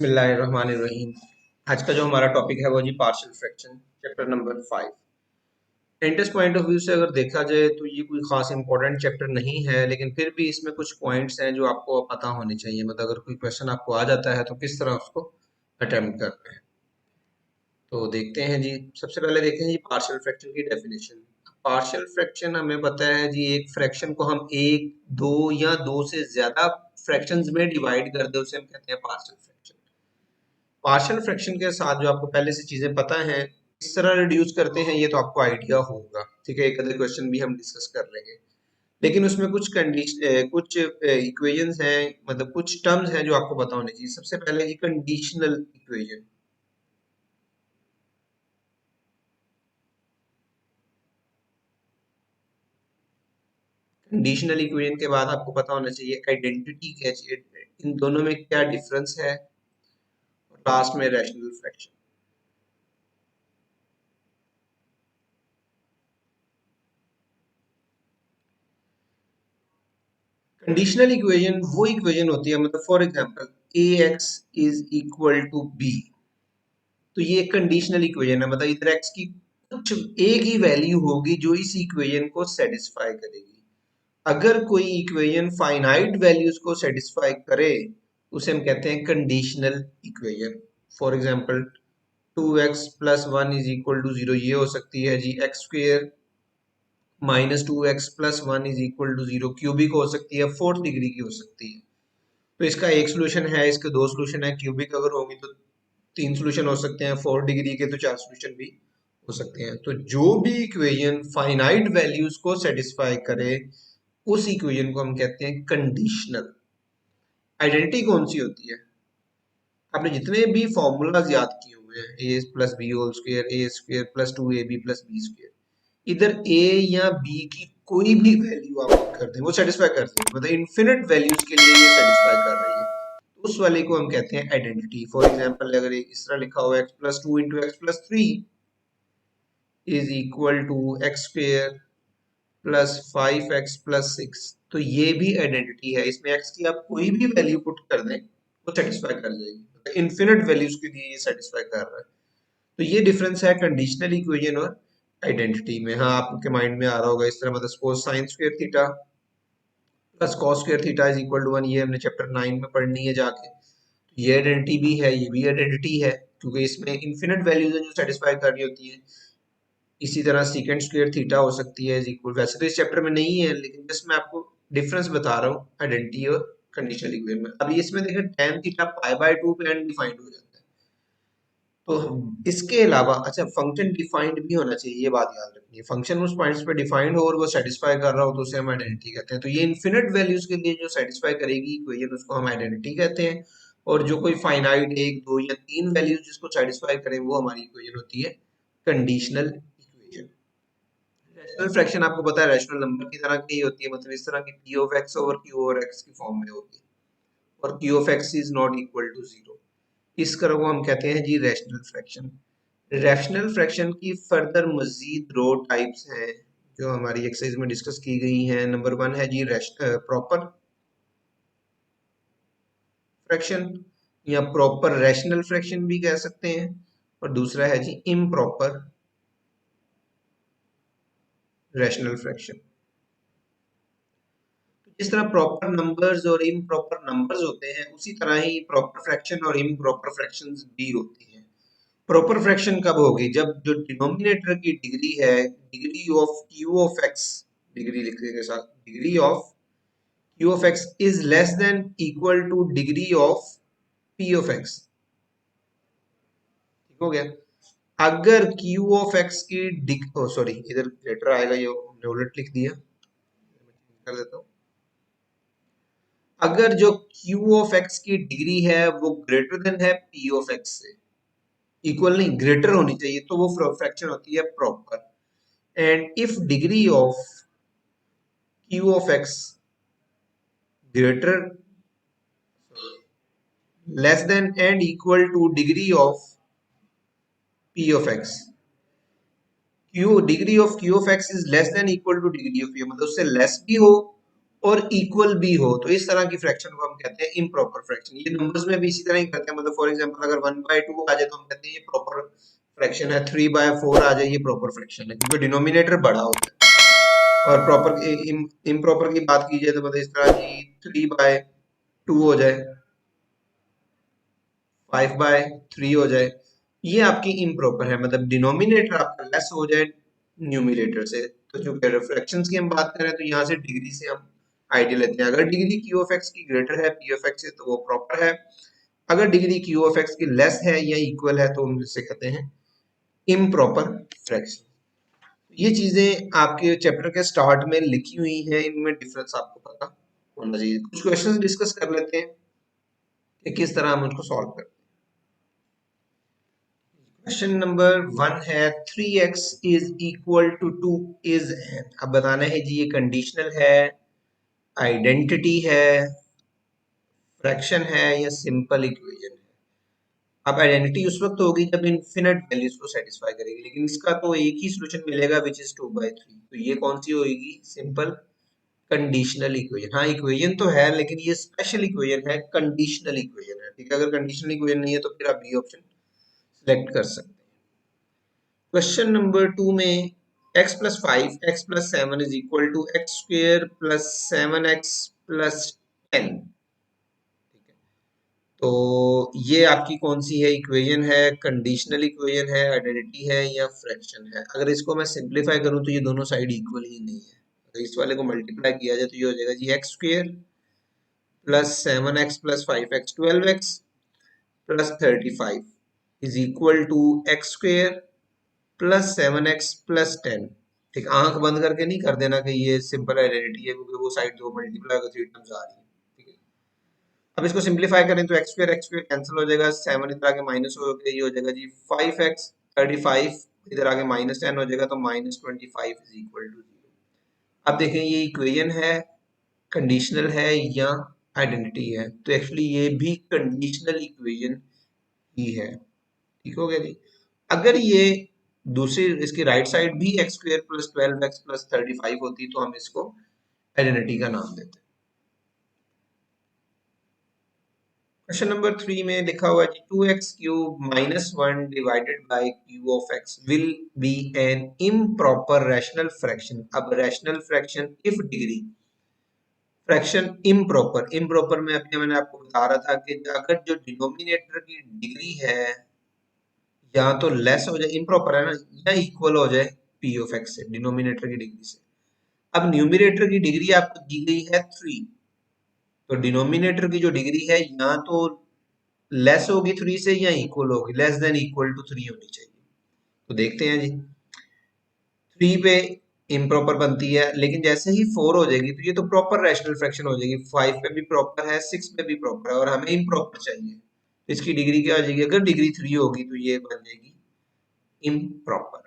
बिस्मिल्लाहिर्रहमानिर्रहीम। आज का जो हमारा टॉपिक है वो जी partial fraction, chapter number 5। Interest point of view से अगर देखा जाए तो ये कोई खास इंपॉर्टेंट चैप्टर नहीं है, लेकिन फिर भी इसमें कुछ पॉइंट्स हैं जो आपको पता होने चाहिए। मतलब अगर कोई क्वेश्चन आपको आ जाता है तो किस तरह उसको अटेम्प्ट करना है। तो देखते हैं जी। सबसे पहले देखते हैं जी पार्शियल फ्रैक्शन की डेफिनेशन। पार्शियल फ्रैक्शन हमें पता है जी, एक फ्रैक्शन को हम एक, दो या दो से ज्यादा फ्रैक्शंस में डिवाइड कर दे उसे हम कहते हैं पार्शियल फ्रैक्शन। पार्शियल फ्रैक्शन के साथ जो आपको पहले से चीजें पता हैं, किस तरह रिड्यूस करते हैं ये तो आपको आइडिया होगा। ठीक है, एक अदर क्वेश्चन भी हम डिस्कस कर लेंगे, लेकिन उसमें कुछ कंडीशन कुछ इक्वेशंस हैं, मतलब कुछ टर्म्स हैं जो आपको पता होने चाहिए। सबसे पहले ये कंडीशनल इक्वेशन। कंडीशनल इक्वेशन के बाद आपको पता होना चाहिए आइडेंटिटी क्या है, इन दोनों में क्या डिफरेंस है, और लास्ट में रैशनल फ्रैक्शन। कंडीशनल इक्वेशन वो इक्वेशन होती है, मतलब for example A X is equal to B. तो ये एक कंडीशनल इक्वेशन है, मतलब इधर एक्स की कुछ एक ही वैल्यू होगी जो इस इक्वेशन को सेटिस्फाई करेगी। अगर कोई इक्वेशन फाइनाइट वैल्यूज को सेटिस्फाई करे उसे हम कहते हैं conditional equation. For example 2x plus one is equal to zero, ये हो सकती है जी x square minus 2x plus one is equal to zero, cubic हो सकती है, फोर्थ डिग्री की हो सकती है। तो इसका एक सोल्यूशन है, इसके दो सोल्यूशन है। क्यूबिक अगर होगी तो तीन सोल्यूशन हो सकते हैं, फोर डिग्री के तो चार सोल्यूशन भी हो सकते हैं। तो जो भी इक्वेशन फाइनाइट वैल्यूज को सेटिस्फाई करे उस इक्वेशन को हम कहते हैं कंडीशनल। आइडेंटिटी कौन सी होती है? आपने जितने भी फॉर्मूलाज याद किए हुए हैं, A plus B whole square, A square plus two A B plus B square, इधर ए या बी की कोई भी वैल्यू आप कर दें वो सेटिस्फाई करती है, मतलब इन्फिनिट वैल्यूज के लिए ये सेटिस्फाई कर रही है। तो उस वाले को हम कहते हैं आइडेंटिटी। फॉर एग्जांपल अगर इस तरह लिखा हुआ X plus two into X plus three is equal to x square plus five X plus six, तो ये भी आइडेंटिटी है। इसमें एक्स की आप कोई भी वैल्यू पुट कर दें वो सेटिस्फाई कर जाएगी, इन्फिनिट वैल्यूज के लिए ये सेटिस्फाई कर रहा है। तो ये डिफरेंस है कंडीशनल इक्वेशन और आइडेंटिटी में। हाँ, आपके माइंड में आ रहा होगा इस तरह, मतलब suppose sine square theta plus cos square theta is equal to one, ये हमने चैप्टर 9 में पढ़नी है जाके। ये आइडेंटिटी भी है, ये भी आइडेंटिटी है, क्योंकि इसमें इन्फिनिट वैल्यूज जो सेटिस्फाई करनी होती है। इसी तरह सीकेंड स्क्वायर थीटा हो सकती है इज इक्वल, वैसे तो इस चैप्टर में नहीं है लेकिन जस्ट मैं आपको डिफरेंस बता रहा हूँ आइडेंटिटी और कंडीशनल इक्वेशन में। अभी इसमें देखें tan थीटा पाई बाय 2 पे अनडिफाइंड हो जाता है। तो इसके अलावा अच्छा, फंक्शन डिफाइंड भी होना चाहिए, ये बात याद रखनी है। फंक्शन उस पॉइंट्स पे डिफाइंड हो और वो सेटिस्फाई कर रहा हो तो उसे हम आइडेंटिटी कहते हैं। तो ये इन्फिनिट वैल्यूज के लिए जो सेटिस्फाई करेगी इक्वेशन उसको हम आइडेंटिटी कहते हैं, और जो कोई फाइनाइट एक, दो या तीन वैल्यूज जिसको सेटिस्फाई करे वो हमारी इक्वेशन होती है कंडीशनल इक्वेशन। रैशनल फ्रैक्शन आपको पता है रैशनल नंबर की तरह की होती है, मतलब इस तरह की p of x over q over x की फॉर्म में होगी, और q of x is not equal to zero. इस तरह को हम कहते हैं जी रैशनल फ्रैक्शन। रैशनल फ्रैक्शन की फर्दर मजीद रो टाइप्स हैं जो हमारी एक्सरसाइज में डिस्कस की गई हैं। नंबर वन है जी प्रॉपर फ्रैक्शन, या प्रॉपर रैशनल फ्रैक्शन भी कह सकते हैं, और दूसरा है जी इम्प्रॉपर रैशनल फ्रैक्शन। जिस तरह प्रॉपर नंबर्स और इम्प्रॉपर नंबर्स होते हैं उसी तरह ही प्रॉपर फ्रैक्शन और इम्प्रॉपर फ्रैक्शंस भी होती हैं। प्रॉपर फ्रैक्शन कब होगी? जब जो डिनोमिनेटर की डिग्री है, degree of Q of x, degree लिखने के साथ degree of Q of x is less than equal two degree of P of x. ठीक हो गया? अगर क्यू ऑफ एक्स की सॉरी, इधर ग्रेटर आएगा, ये हमने उलट लिख दिया, कर देता हूँ। अगर जो क्यू ऑफ एक्स की डिग्री है वो ग्रेटर देन है पी ऑफ एक्स से, इक्वल नहीं ग्रेटर होनी चाहिए, तो वो फ्रैक्शन होती है proper. And if degree of Q of x greater less than and equal two degree of P of x, Q degree of Q of x is less than equal two degree of P, मतलब उससे less भी हो और equal भी हो, तो इस तरह की फ्रैक्शन को हम कहते हैं इम्प्रॉपर फ्रैक्शन। ये नंबर्स में भी इसी तरह ही करते हैं, मतलब फॉर एग्जांपल अगर 1/2 आ जाए तो हम कहते हैं ये प्रॉपर फ्रैक्शन है, 3/4 आ जाए ये प्रॉपर फ्रैक्शन है, क्योंकि डिनोमिनेटर बड़ा होता है। और प्रॉपर इम्प्रॉपर की बात की जाए तो मतलब इस तरह की 3/2 हो जाए, 5/3 हो जाए, ये आपकी इम्प्रॉपर है, मतलब डिनोमिनेटर आपका लेस हो जाए न्यूमिनेटर से। तो जो फ्रैक्शंस की हम बात करें तो यहाँ से डिग्री से हम आइडिया लेते हैं। अगर डिग्री क्यू ऑफ एक्स की ग्रेटर है पी ऑफ एक्स से तो वो प्रॉपर है, अगर डिग्री क्यू ऑफ एक्स की लेस है या इक्वल है तो हम इसे कहते हैं इम्प्रॉपर फ्रैक्शन। ये चीजें आपके चैप्टर के स्टार्ट में लिखी हुई हैं, इनमें डिफरेंस आपको पता होना चाहिए। कुछ क्वेश्चंस डिस्कस कर लेते हैं कि किस तरह हम उसको सॉल्व करते हैं। क्वेश्चन नंबर 1 है 3x is equal to 2 is, अब बताना है जी ये कंडीशनल है, आइडेंटिटी है, फ्रैक्शन है या सिंपल इक्वेशन है। अब आइडेंटिटी उस वक्त होगी जब इनफिनिट वैल्यूज को सेटिस्फाई करेगी, लेकिन इसका तो एक ही सॉल्यूशन मिलेगा विच इज 2/3। तो ये कौन सी होगी? Simple conditional equation. हाँ इक्वेशन तो है लेकिन ये स्पेशल इक्वेशन है, कंडीशनल इक्वेशन है, ठीक है। अगर कंडीशनल इक्वेशन नहीं है तो फिर आप बी ऑप्शन सिलेक्ट कर सकते हैं। क्वेश्चन नंबर 2 में x plus 5 x plus 7 is equal to x square plus 7x plus 10, ठीक है। तो ये आपकी कौन सी है इक्वेशन? है कंडीशनल इक्वेशन है, आइडेंटिटी है या फ्रैक्शन है? अगर इसको मैं सिंप्लीफाई करूं तो ये दोनों साइड इक्वल ही नहीं है। अगर इस वाले को मल्टीप्लाई किया जाए तो ये हो जाएगा जी x square plus 7x plus 5x 12x plus 35 is equal to x square plus 7x plus 10। ठीक, आंख बंद करके नहीं कर देना कि ये सिंपल आइडेंटिटी है, क्योंकि वो साइड जो मल्टीप्लाई होकर 3 टाइम्स आ रही है, ठीक है। अब इसको सिंप्लीफाई करें तो एक्स स्क्वायर कैंसिल हो जाएगा, 7 इधर आगे माइनस हो गया, ये हो जाएगा जी 5x 35, इधर आगे माइनस 10 हो जाएगा तो माइनस 25 इज इक्वल टू 0। अब देखें ये इक्वेशन है, कंडीशनल है या आइडेंटिटी है? तो एक्चुअली ये भी कंडीशनल इक्वेशन ही है, ठीक हो गया जी। अगर ये दूसरी इसकी राइट साइड भी x square plus 12x plus 35 होती तो हम इसको आइडेंटिटी का नाम देते। क्वेश्चन नंबर 3 में लिखा हुआ है 2x cube minus 1 divided by Q of x will be an improper rational fraction. अब rational fraction if degree, fraction improper, improper में अभी मैंने आपको बता रहा था कि अगर जो डिनोमिनेटर की डिग्री है या तो लेस हो जाए, इम्प्रॉपर है ना, या इक्वल हो जाए पी ऑफ एक्स से, डिनोमिनेटर की डिग्री से। अब न्यूमिनेटर की डिग्री आपको दी गई है 3, तो डिनोमिनेटर की जो डिग्री है या तो लेस होगी 3 से या इक्वल होगी, लेस देन इक्वल टू 3 होनी चाहिए। तो देखते हैं जी, 3 पे इम्प्रॉपर बनती है, लेकिन जैसे ही 4 हो जाएगी तो ये तो प्रॉपर रैशनल फ्रैक्शन हो जाएगी। 5 पे भी प्रॉपर है, 6 पे भी प्रॉपर है, और हमें इम्प्रॉपर चाहिए, इसकी डिग्री क्या हो जाएगी? अगर डिग्री 3 होगी तो ये बन जाएगी improper.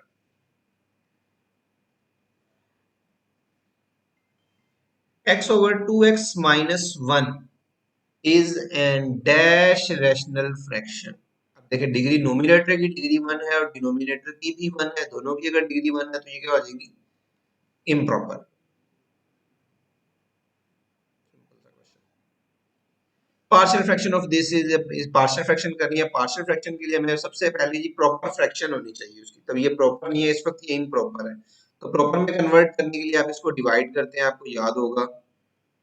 x over 2x minus 1 is an dash rational fraction। अब देखिए डिग्री नोमिनेटर की डिग्री 1 है और डिनोमिनेटर की भी 1 है, दोनों की अगर डिग्री 1 है तो ये क्या हो जाएगी? Improper. Partial fraction of this is, partial fraction करनी है, पार्शियल फ्रैक्शन के लिए हमें सबसे पहले ये प्रॉपर फ्रैक्शन होनी चाहिए उसकी, तब ये प्रॉपर नहीं है, इस वक्त ये इम्प्रॉपर है। तो प्रॉपर में कन्वर्ट करने के लिए आप इसको डिवाइड करते हैं, आपको याद होगा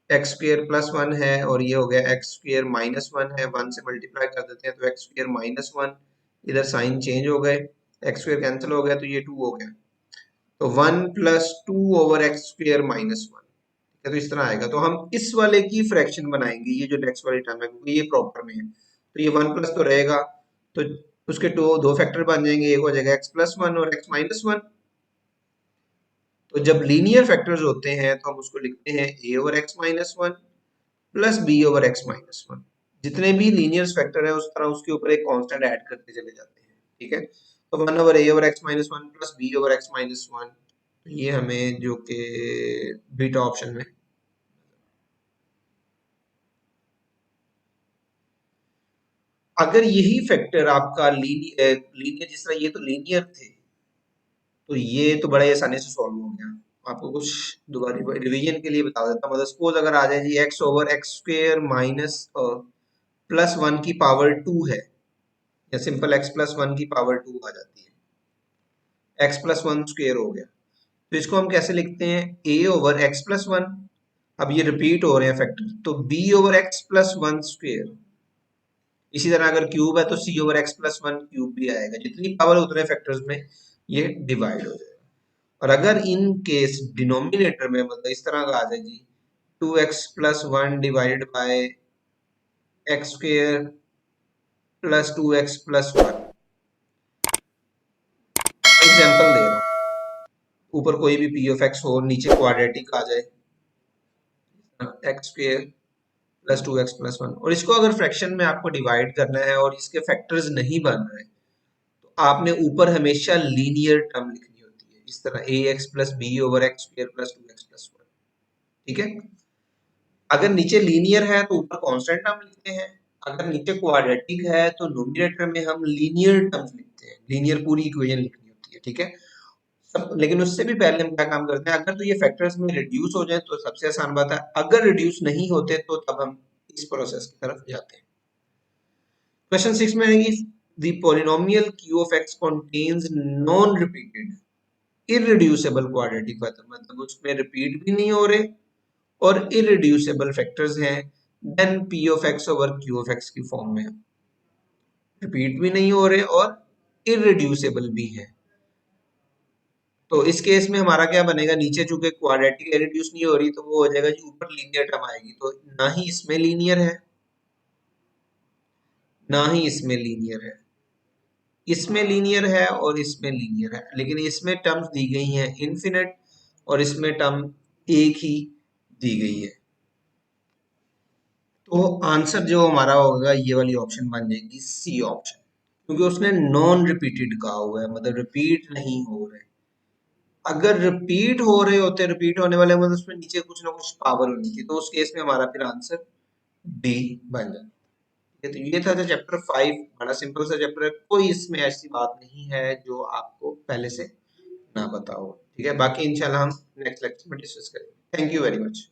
एक्स स्क्र प्लस 1 है और ये हो गया एक्स स्क्र माइनस 1 है, 1 से मल्टीप्लाई कर देते हैं तो एक्स स्क्र माइनस 1, इधर साइन चेंज हो गए, एक्स स्क्र कैंसिल हो गया तो ये 2 हो गया, तो 1 plus 2 over x square minus 1, ठीक है। तो इस तरह आएगा, तो हम इस वाले की फ्रैक्शन बनाएंगे, ये जो नेक्स्ट वाली टर्म है क्योंकि ये प्रॉपर में है तो ये 1 प्लस तो रहेगा, तो उसके दो फैक्टर बन जाएंगे, एक हो जाएगा एक्स प्लस 1 और एक्स माइनस 1। तो जब लीनियर फैक्टर्स होते हैं तो हम उसको लिखते हैं A over x minus 1 plus B over x minus 1। जितने भी लीनियर फैक्टर है उस तरह उसके ऊपर एक कांस्टेंट ऐड करते चले जाते हैं, ठीक है। तो 1 over A over x minus 1 plus B over x minus 1, ये हमें जो कि बीटा ऑप्शन में, अगर यही फैक्टर आपका लीनियर जिस तरह ये तो लीनियर थे तो ये तो बड़े आसानी से सॉल्व हो गया। आपको कुछ दोबारा रिवीजन के लिए बता देता हूँ। मतलब सपोज अगर आ जाए जी x over x square minus plus one की पावर टू है, या सिंपल एक्स प्लस वन की पावर टू आ जाती है, एक्स प्लस वन स्क्वेयर हो गया। तो इसको हम कैसे लिखते हैं, A over x plus one, अब ये रिपीट हो रहे हैं फैक्टर, तो B over x plus one square. इसी तरह अगर क्यूब है तो C over x plus one cube भी आएगा, जितनी पावर उतने फैक्टर्स में ये डिवाइड हो जाएगा। और अगर इन केस डिनोमिनेटर में मतलब इस तरह का आ जाए जी, two x plus one divided by x square plus two x plus one, example दे रहा हूँ, ऊपर कोई भी पी ऑफ एक्स हो, नीचे क्वाड्रेटिक आ जाए x square plus two x plus one, और इसको अगर फ्रैक्शन में आपको डिवाइड करना है और इसके फैक्टर्स नहीं बन रहे, तो आपने ऊपर हमेशा लीनियर टर्म लिखनी होती है, इस तरह A x plus B over x square plus two x plus one. ठीक है, अगर नीचे लीनियर है तो ऊपर कांस्टेंट टर्म लिखते हैं, अगर नीचे क्वाड्रेटिक है तो नोमिनेटर में हम लीनियर टर्म्स लिखते हैं, लीनियर पूरी इक्वेशन लिखनी होती है। ठीक है, सब, लेकिन उससे भी पहले हम क्या काम करते हैं, अगर तो ये फैक्टर्स में रिड्यूस हो जाए तो सबसे आसान बात है, अगर रिड्यूस नहीं होते तो तब हम इस प्रोसेस की तरफ जाते हैं। क्वेश्चन 6 में है कि the polynomial q of x contains non repeated irreducible quadratic factor, मतलब उसमें रिपीट भी नहीं हो रहे और irreducible फैक्टर्स हैं, then p of x over q of x की फॉर्म में, रिपीट भी नहीं हो रहे और irreducible भी है। तो इस केस में हमारा क्या बनेगा, नीचे चूंकि क्वाड्रेटिक रिड्यूस नहीं हो रही तो वो हो जाएगा जी, ऊपर लीनियर टर्म आएगी, तो ना ही इसमें लीनियर है ना ही इसमें लीनियर है, इसमें लीनियर है और इसमें लीनियर है, लेकिन इसमें टर्म्स दी गई हैं इनफिनिट और इसमें टर्म एक ही दी गई है। तो आंसर जो हमारा होगा ये वाली ऑप्शन बन जाएगी सी ऑप्शन, क्योंकि उसने नॉन रिपीटेड कहा हुआ है, मतलब रिपीट नहीं हो रहे। अगर रिपीट हो रहे होते, रिपीट होने वाले मतलब उसमें नीचे कुछ ना कुछ पावर होनी थी, तो उस केस में हमारा फिर आंसर डी बन जाता। तो ये था चैप्टर 5, बड़ा सिंपल सा चैप्टर है, कोई इसमें ऐसी बात नहीं है जो आपको पहले से ना पता हो। ठीक है, बाकी इंशाल्लाह हम नेक्स्ट लेक्चर में डिस्कस करेंगे। Thank you very much.